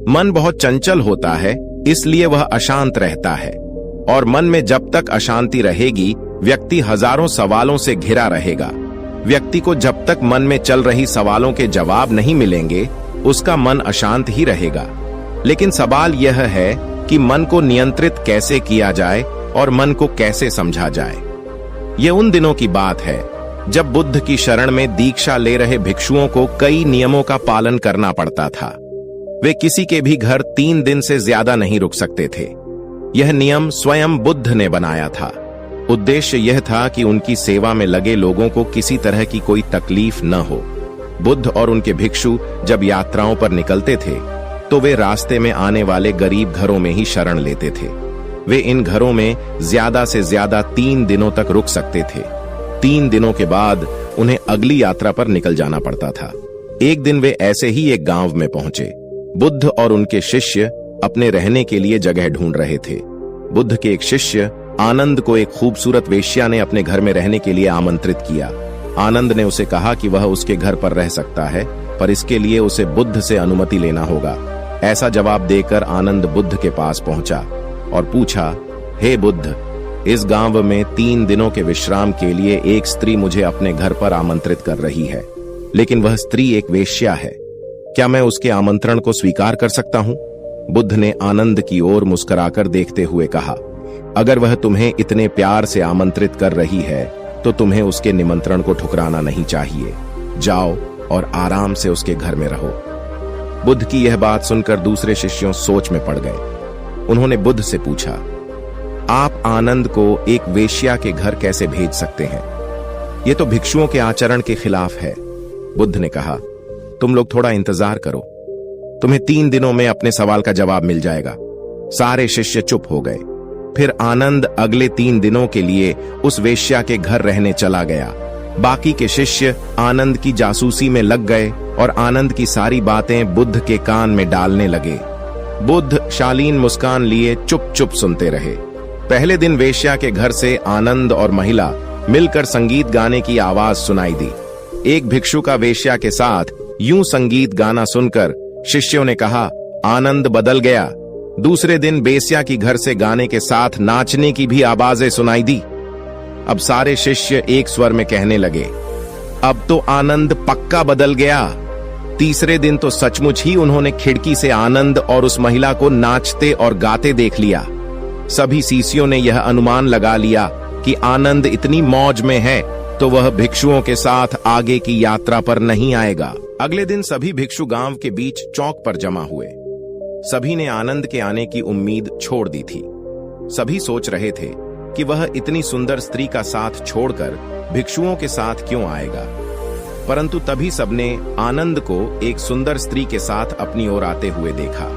मन बहुत चंचल होता है, इसलिए वह अशांत रहता है, और मन में जब तक अशांति रहेगी व्यक्ति हजारों सवालों से घिरा रहेगा। व्यक्ति को जब तक मन में चल रही सवालों के जवाब नहीं मिलेंगे उसका मन अशांत ही रहेगा। लेकिन सवाल यह है कि मन को नियंत्रित कैसे किया जाए और मन को कैसे समझा जाए। यह उन दिनों की बात है जब बुद्ध की शरण में दीक्षा ले रहे भिक्षुओं को कई नियमों का पालन करना पड़ता था। वे किसी के भी घर 3 दिन से ज्यादा नहीं रुक सकते थे। यह नियम स्वयं बुद्ध ने बनाया था। उद्देश्य यह था कि उनकी सेवा में लगे लोगों को किसी तरह की कोई तकलीफ न हो। बुद्ध और उनके भिक्षु जब यात्राओं पर निकलते थे तो वे रास्ते में आने वाले गरीब घरों में ही शरण लेते थे। वे इन घरों में ज्यादा से ज्यादा 3 दिनों तक रुक सकते थे। 3 दिनों के बाद उन्हें अगली यात्रा पर निकल जाना पड़ता था। एक दिन वे ऐसे ही एक गांव में पहुंचे। बुद्ध और उनके शिष्य अपने रहने के लिए जगह ढूंढ रहे थे। बुद्ध के एक शिष्य आनंद को एक खूबसूरत वेश्या ने अपने घर में रहने के लिए आमंत्रित किया। आनंद ने उसे कहा कि वह उसके घर पर रह सकता है, पर इसके लिए उसे बुद्ध से अनुमति लेना होगा। ऐसा जवाब देकर आनंद बुद्ध के पास पहुंचा और पूछा, हे बुद्ध, इस गांव में 3 दिनों के विश्राम के लिए एक स्त्री मुझे अपने घर पर आमंत्रित कर रही है, लेकिन वह स्त्री एक वेश्या है। क्या मैं उसके आमंत्रण को स्वीकार कर सकता हूं? बुद्ध ने आनंद की ओर मुस्कुराकर देखते हुए कहा, अगर वह तुम्हें इतने प्यार से आमंत्रित कर रही है तो तुम्हें उसके निमंत्रण को ठुकराना नहीं चाहिए। जाओ और आराम से उसके घर में रहो। बुद्ध की यह बात सुनकर दूसरे शिष्यों सोच में पड़ गए। उन्होंने बुद्ध से पूछा, आप आनंद को एक वेश्या के घर कैसे भेज सकते हैं? यह तो भिक्षुओं के आचरण के खिलाफ है। बुद्ध ने कहा, तुम लोग थोड़ा इंतजार करो, तुम्हें 3 दिनों में अपने सवाल का जवाब मिल जाएगा। सारे शिष्य चुप हो गए। फिर आनंद अगले 3 दिनों के लिए उस वेश्या के घर रहने चला गया। बाकी के शिष्य आनंद की जासूसी में लग गए और आनंद की सारी बातें बुद्ध के कान में डालने लगे। बुद्ध शालीन मुस्कान लिए चुप चुप सुनते रहे। पहले दिन वेश्या के घर से आनंद और महिला मिलकर संगीत गाने की आवाज सुनाई दी। एक भिक्षु का वेश्या के साथ यूं संगीत गाना सुनकर शिष्यों ने कहा, आनंद बदल गया। दूसरे दिन वेश्या की घर से गाने के साथ नाचने की भी आवाजें सुनाई दी। अब सारे शिष्य एक स्वर में कहने लगे, अब तो आनंद पक्का बदल गया। तीसरे दिन तो सचमुच ही उन्होंने खिड़की से आनंद और उस महिला को नाचते और गाते देख लिया। सभी शिष्यों ने यह अनुमान लगा लिया कि आनंद इतनी मौज में है तो वह भिक्षुओं के साथ आगे की यात्रा पर नहीं आएगा। अगले दिन सभी भिक्षु गांव के बीच चौक पर जमा हुए। सभी ने आनंद के आने की उम्मीद छोड़ दी थी। सभी सोच रहे थे कि वह इतनी सुंदर स्त्री का साथ छोड़कर भिक्षुओं के साथ क्यों आएगा। परंतु तभी सबने आनंद को एक सुंदर स्त्री के साथ अपनी ओर आते हुए देखा।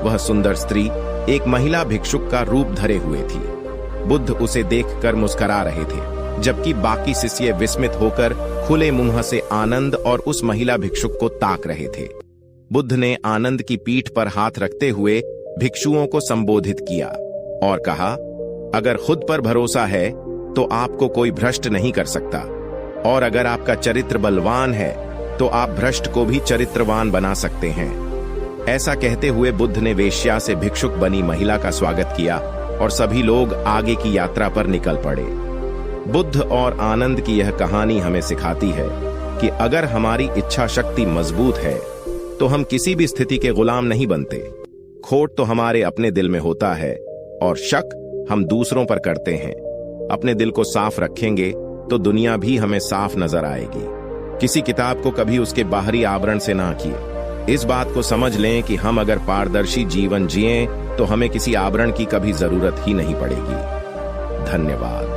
वह सुंदर स्त्री एक महिला भिक्षुक का रूप धरे हुए थी। बुद्ध उसे देखकर मुस्कुरा रहे थे, जबकि बाकी शिष्य विस्मित होकर खुले मुंह से आनंद और उस महिला भिक्षुक को ताक रहे थे। बुद्ध ने आनंद की पीठ पर हाथ रखते हुए भिक्षुओं को संबोधित किया और कहा, अगर खुद पर भरोसा है तो आपको कोई भ्रष्ट नहीं कर सकता, और अगर आपका चरित्र बलवान है तो आप भ्रष्ट को भी चरित्रवान बना सकते हैं। ऐसा कहते हुए बुद्ध ने वेश्या से भिक्षुक बनी महिला का स्वागत किया और सभी लोग आगे की यात्रा पर निकल पड़े। बुद्ध और आनंद की यह कहानी हमें सिखाती है कि अगर हमारी इच्छा शक्ति मजबूत है तो हम किसी भी स्थिति के गुलाम नहीं बनते। खोट तो हमारे अपने दिल में होता है और शक हम दूसरों पर करते हैं। अपने दिल को साफ रखेंगे तो दुनिया भी हमें साफ नजर आएगी। किसी किताब को कभी उसके बाहरी आवरण से ना किए। इस बात को समझ लें कि हम अगर पारदर्शी जीवन जिएं तो हमें किसी आवरण की कभी जरूरत ही नहीं पड़ेगी। धन्यवाद।